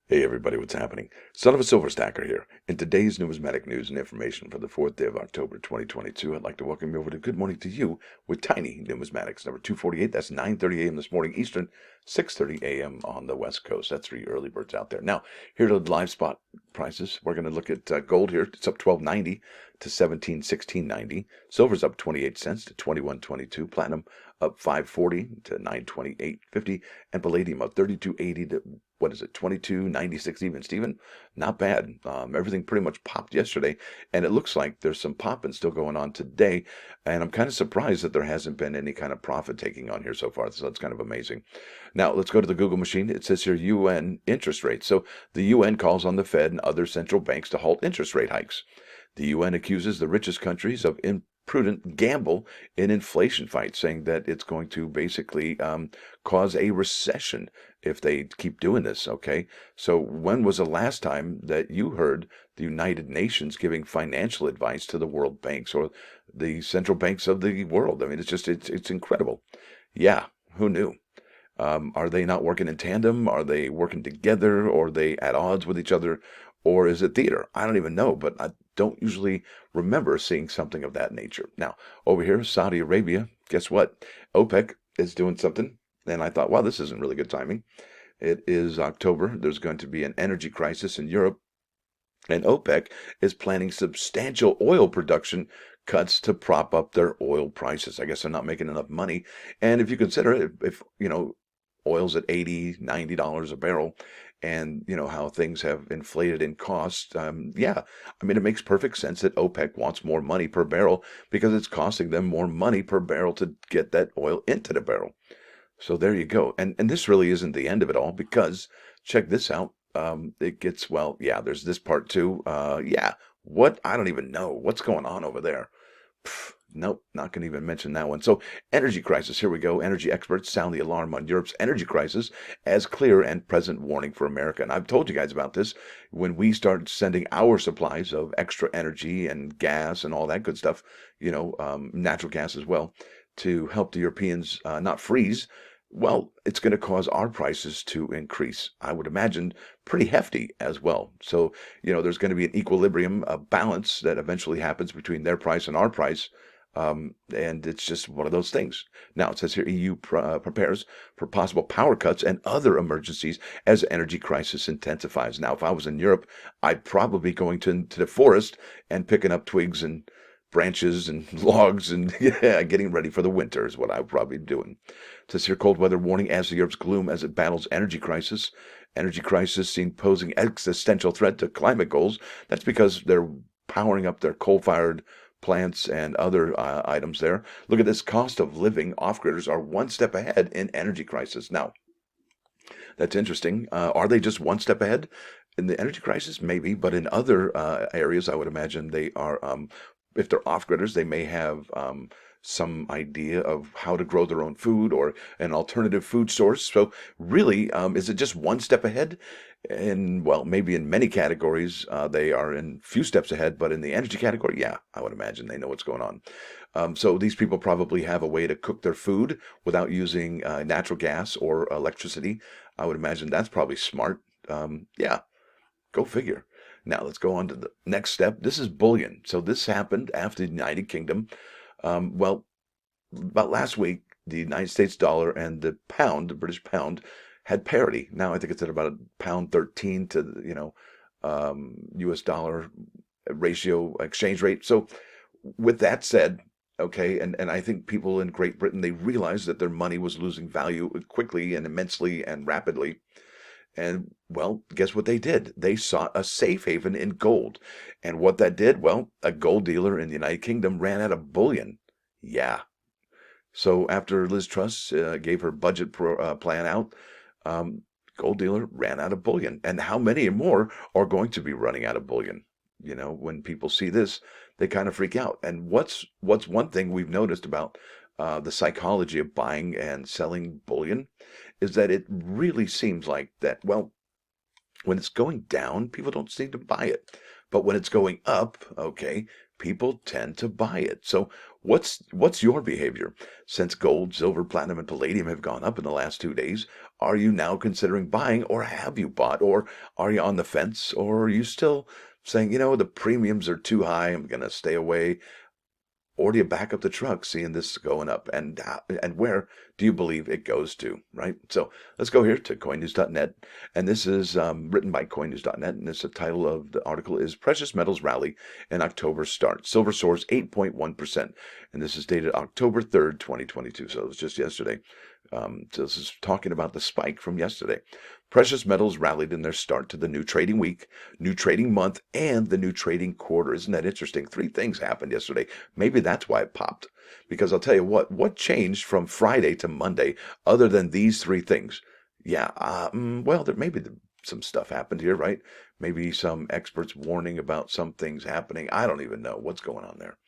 Hey everybody, what's happening? Son of a silver stacker here. In today's numismatic news and information for the 4th day of October 2022, I'd like to welcome you over to Good Morning to You with Tiny Numismatics, number 248. That's 9:30 a.m. this morning Eastern, 6:30 a.m. on the West Coast. That's for you early birds out there. Now, here are the live spot prices. We're going to look at gold here. It's up 12.90 to 17.1690. Silver's up 28 cents to 21.22. Platinum up 5.40 to 9.2850. And palladium up 32.80 to what is it, 22.96 even, Steven? Not bad. Everything pretty much popped yesterday, and it looks like there's some popping still going on today, and I'm kind of surprised that there hasn't been any kind of profit taking on here so far, so that's kind of amazing. Now, let's go to the Google machine. It says here UN interest rates. So the UN calls on the Fed and other central banks to halt interest rate hikes. The UN accuses the richest countries of imprudent gamble in inflation fight, saying that it's going to basically cause a recession if they keep doing this, okay? So when was the last time that you heard the United Nations giving financial advice to the world banks or the central banks of the world? I mean, it's incredible. Yeah, who knew? Are they not working in tandem? Are they working together? Or are they at odds with each other? Or is it theater? I don't even know, but I don't usually remember seeing something of that nature. Now, over here, Saudi Arabia, guess what? OPEC is doing something. And I thought, wow, this isn't really good timing. It is October. There's going to be an energy crisis in Europe. And OPEC is planning substantial oil production cuts to prop up their oil prices. I guess they're not making enough money. And if you consider it, if oil's at 80, $90 a barrel, and how things have inflated in cost, yeah, I mean, it makes perfect sense that OPEC wants more money per barrel because it's costing them more money per barrel to get that oil into the barrel. So there you go. And this really isn't the end of it all because check this out. It gets, well, yeah, there's this part too. Yeah, what? I don't even know. What's going on over there? Nope, not going to even mention that one. So, energy crisis. Here we go. Energy experts sound the alarm on Europe's energy crisis as clear and present warning for America. And I've told you guys about this. When we start sending our supplies of extra energy and gas and all that good stuff, natural gas as well, to help the Europeans not freeze, well, it's going to cause our prices to increase. I would imagine pretty hefty as well. So, there's going to be an equilibrium, a balance that eventually happens between their price and our price. And it's just one of those things. Now, it says here EU prepares for possible power cuts and other emergencies as energy crisis intensifies. Now, if I was in Europe, I'd probably be going to the forest and picking up twigs and branches and logs and yeah, getting ready for the winter is what I would probably be doing. It says here cold weather warning as the Europe's gloom as it battles energy crisis. Energy crisis seen posing existential threat to climate goals. That's because they're powering up their coal-fired plants and other items there. Look at this cost of living. Off-gridders are one step ahead in energy crisis. Now, that's interesting. Are they just one step ahead in the energy crisis? Maybe, but in other areas, I would imagine they are. If they're off-gridders, they may have some idea of how to grow their own food or an alternative food source. So really, is it just one step ahead? And well, maybe in many categories, they are in few steps ahead, but in the energy category, yeah, I would imagine they know what's going on. So these people probably have a way to cook their food without using natural gas or electricity. I would imagine that's probably smart. Yeah, go figure. Now let's go on to the next step. This is bullion. So this happened after the United Kingdom. Well, about last week, the United States dollar and the pound, the British pound, had parity. Now I think it's at about a pound 13 to U.S. dollar ratio exchange rate. So with that said, okay, and I think people in Great Britain, they realized that their money was losing value quickly and immensely and rapidly. And well, guess what they did? They sought a safe haven in gold. And what that did, well, a gold dealer in the United Kingdom ran out of bullion. Yeah. So after Liz Truss gave her budget plan out, um, gold dealer ran out of bullion. And how many more are going to be running out of bullion? When people see this, they kind of freak out. And what's one thing we've noticed about the psychology of buying and selling bullion is that it really seems like that, well, when it's going down, people don't seem to buy it. But when it's going up, okay, people tend to buy it. So What's your behavior? Since gold, silver, platinum, and palladium have gone up in the last 2 days, are you now considering buying, or have you bought, or are you on the fence, or are you still saying, the premiums are too high, I'm going to stay away? Or do you back up the truck seeing this going up? And where do you believe it goes to, right? So let's go here to coinnews.net. And this is written by coinnews.net. And the title of the article is Precious Metals Rally in October Start. Silver soars 8.1%. And this is dated October 3rd, 2022. So it was just yesterday. So this is talking about the spike from yesterday. Precious metals rallied in their start to the new trading week, new trading month, and the new trading quarter. Isn't that interesting? 3 things happened yesterday. Maybe that's why it popped. Because I'll tell you what changed from Friday to Monday other than these 3 things? Yeah, well, there maybe some stuff happened here, right? Maybe some experts warning about some things happening. I don't even know what's going on there.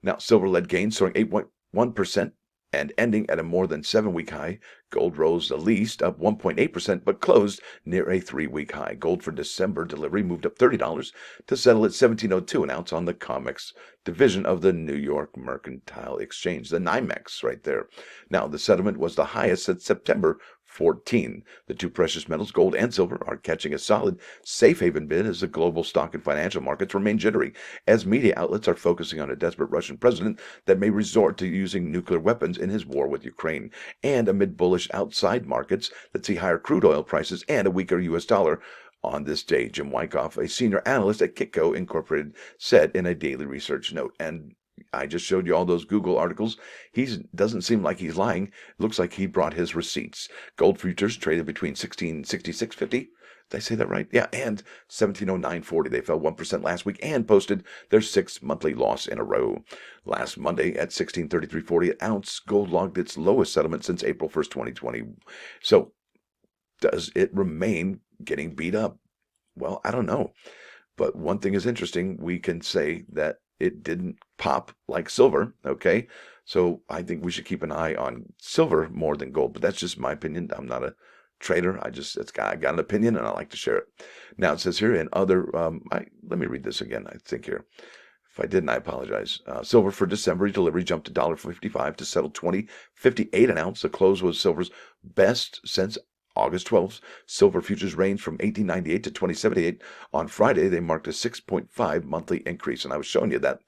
Now, silver led gains soaring 8.1% and ending at a more than 7-week high. Gold rose the least, up 1.8%, but closed near a 3-week high. Gold for December delivery moved up $30 to settle at $17.02 an ounce on the COMEX division of the New York Mercantile Exchange, the NYMEX right there. Now, the settlement was the highest since September 14. The 2 precious metals, gold and silver, are catching a solid safe haven bid as the global stock and financial markets remain jittery, as media outlets are focusing on a desperate Russian president that may resort to using nuclear weapons in his war with Ukraine, and amid bullish outside markets that see higher crude oil prices and a weaker U.S. dollar. On this day, Jim Wyckoff, a senior analyst at Kitco Incorporated, said in a daily research note. And I just showed you all those Google articles. He doesn't seem like he's lying. It looks like he brought his receipts. Gold futures traded between 1666.50. Did I say that right? Yeah, and 1709.40. They fell 1% last week and posted their 6th monthly loss in a row. Last Monday at 1633.40 an ounce, gold logged its lowest settlement since April 1st, 2020. So does it remain getting beat up? Well, I don't know. But one thing is interesting. We can say that it didn't pop like silver, okay? So I think we should keep an eye on silver more than gold, but that's just my opinion. I'm not a trader. I got an opinion and I like to share it. Now it says here in other, let me read this again, I think here. If I didn't, I apologize. Silver for December delivery jumped to $1.55 to settle $20.58 an ounce. The close was silver's best since August 12th. Silver futures ranged from $18.98 to $20.78. On Friday, they marked a 6.5 monthly increase, and I was showing you that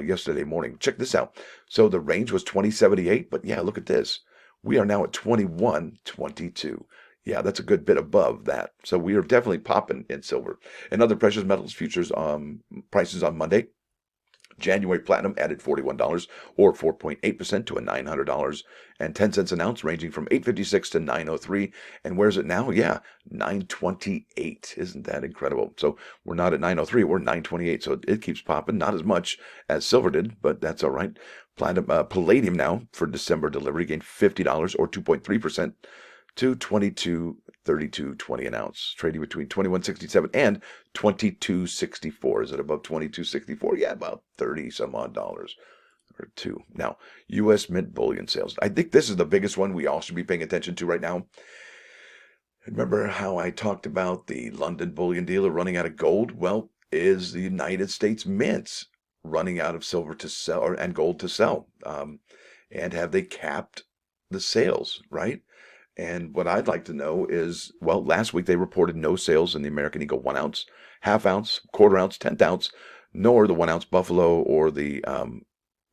yesterday morning. Check this out. So the range was $20.78, but yeah, look at this. We are now at $21.22. Yeah, that's a good bit above that. So we are definitely popping in silver. And other precious metals futures prices on Monday. January platinum added $41 or 4.8% to a $900.10 an ounce, ranging from $856 to $903. And where's it now? Yeah, $928. Isn't that incredible? So we're not at $903, we're $928. So it keeps popping, not as much as silver did, but that's all right. Palladium now for December delivery gained $50 or 2.3% to $22.32.20 an ounce, trading between $21.67 and $22.64. Is it above $22.64? Yeah, about 30 some odd dollars or 2. Now, U.S. Mint bullion sales. I think this is the biggest one we all should be paying attention to right now. Remember how I talked about the London bullion dealer running out of gold? Well, is the United States Mints running out of silver to sell and gold to sell? And have they capped the sales, right? And what I'd like to know is, well, last week they reported no sales in the American Eagle 1 ounce, half ounce, quarter ounce, 10th ounce, nor the 1 ounce Buffalo or the,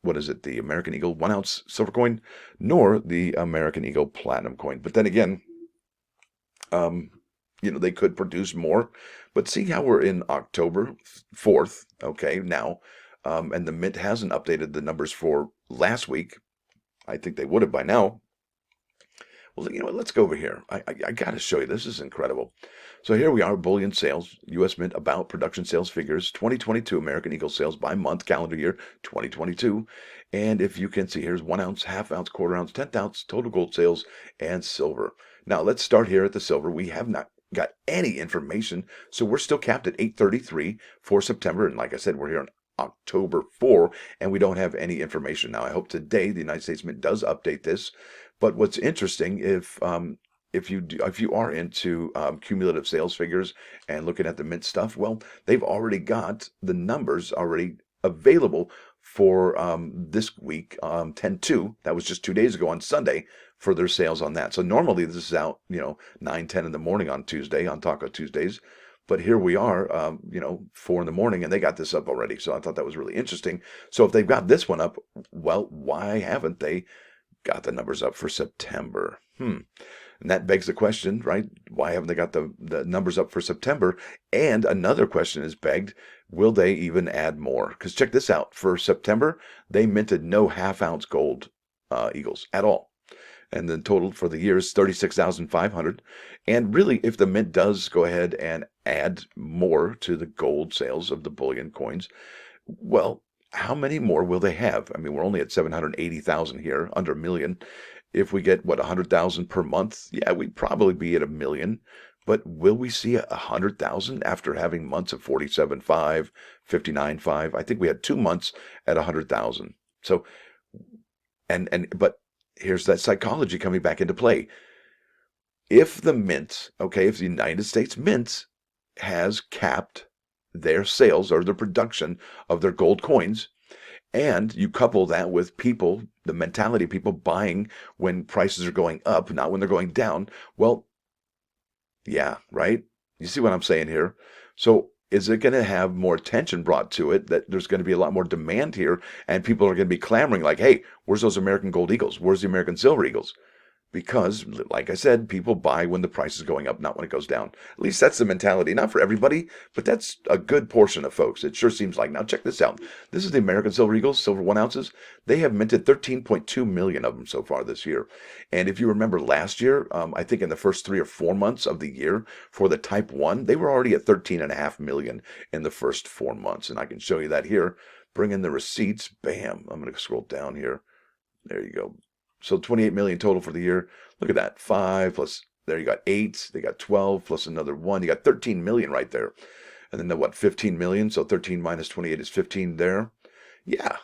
the American Eagle 1 ounce silver coin, nor the American Eagle Platinum coin. But then again, they could produce more. But see how we're in October 4th, okay, now, and the Mint hasn't updated the numbers for last week. I think they would have by now. Well, you know what? Let's go over here. I got to show you. This is incredible. So here we are, bullion sales, U.S. Mint about production sales figures, 2022 American Eagle sales by month, calendar year 2022. And if you can see, here's 1 ounce, half ounce, quarter ounce, 10th ounce, total gold sales, and silver. Now, let's start here at the silver. We have not got any information, so we're still capped at 833 for September. And like I said, we're here on October 4, and we don't have any information. Now, I hope today the United States Mint does update this. But what's interesting, if you are into cumulative sales figures and looking at the Mint stuff, well, they've already got the numbers already available for this week, 10/2. That was just 2 days ago on Sunday for their sales on that. So normally this is out, 9, 10 in the morning on Tuesday, on Taco Tuesdays. But here we are, 4 in the morning, and they got this up already. So I thought that was really interesting. So if they've got this one up, well, why haven't they got the numbers up for September? And that begs the question, right? Why haven't they got the numbers up for September? And another question is begged, will they even add more? Because check this out. For September, they minted no half-ounce gold Eagles at all. And the total for the year is 36,500. And really, if the mint does go ahead and add more to the gold sales of the bullion coins, well, how many more will they have? I mean, we're only at 780,000 here, under a million. If we get, 100,000 per month, yeah, we'd probably be at 1 million. But will we see 100,000 after having months of 47.5, 59.5? I think we had 2 months at 100,000. So, but here's that psychology coming back into play. If the mint, if the United States Mint has capped their sales or their production of their gold coins, and you couple that with people, the mentality of people buying when prices are going up, not when they're going down, well, yeah, right? You see what I'm saying here? So is it going to have more attention brought to it, that there's going to be a lot more demand here, and people are going to be clamoring like, hey, where's those American gold eagles? Where's the American silver eagles? Because, like I said, people buy when the price is going up, not when it goes down. At least that's the mentality. Not for everybody, but that's a good portion of folks. It sure seems like. Now, check this out. This is the American Silver Eagles, silver 1 ounces. They have minted 13.2 million of them so far this year. And if you remember last year, I think in the first 3 or 4 months of the year for the Type 1, they were already at 13.5 million in the first 4 months. And I can show you that here. Bring in the receipts. Bam. I'm going to scroll down here. There you go. So 28 million total for the year. Look at that. 5 plus, there you got 8. They got 12 plus another 1. You got 13 million right there. And then the 15 million. So 13 minus 28 is 15 there. Yeah.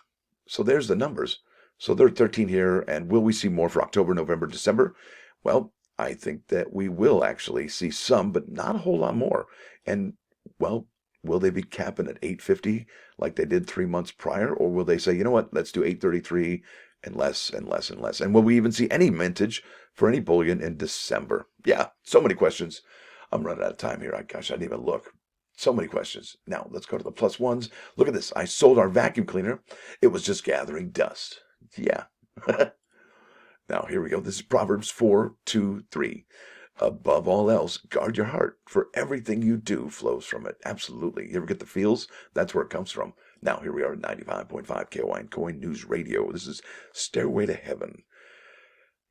So there's the numbers. So there are 13 here. And will we see more for October, November, December? Well, I think that we will actually see some, but not a whole lot more. And, well, will they be capping at 850 like they did 3 months prior? Or will they say, you know what, let's do 833 and less and less and less? And will we even see any mintage for any bullion in December? Yeah, so many questions. I'm running out of time here. Gosh, I didn't even look. So many questions. Now, let's go to the plus ones. Look at this. I sold our vacuum cleaner. It was just gathering dust. Yeah. Now, here we go. This is Proverbs 4:2-3. Above all else, guard your heart, for everything you do flows from it. Absolutely. You ever get the feels? That's where it comes from. Now, here we are at 95.5 KOI and Coin News Radio. This is Stairway to Heaven.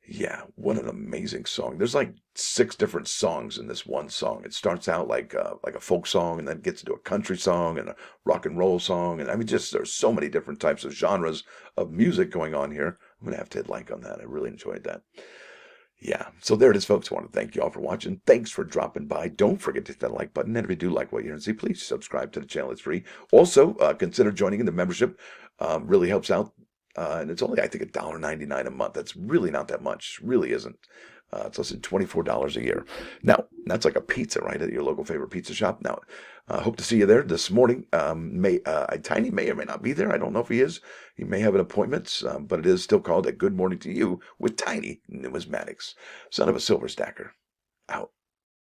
Yeah, what an amazing song. There's like 6 different songs in this one song. It starts out like a folk song, and then gets into a country song and a rock and roll song. And I mean, just there's so many different types of genres of music going on here. I'm going to have to hit like on that. I really enjoyed that. Yeah, so there it is, folks. I want to thank you all for watching. Thanks for dropping by. Don't forget to hit that like button. And if you do like what you hear and see, please subscribe to the channel. It's free. Also, consider joining in the membership. Really helps out. And it's only, I think, $1.99 a month. That's really not that much. Really isn't. It's less than $24 a year. Now, that's like a pizza, right, at your local favorite pizza shop. Now, hope to see you there this morning. Tiny may or may not be there. I don't know if he is. He may have an appointment, but it is still called a Good Morning to You with Tiny Numismatics. Son of a Silver Stacker. Out.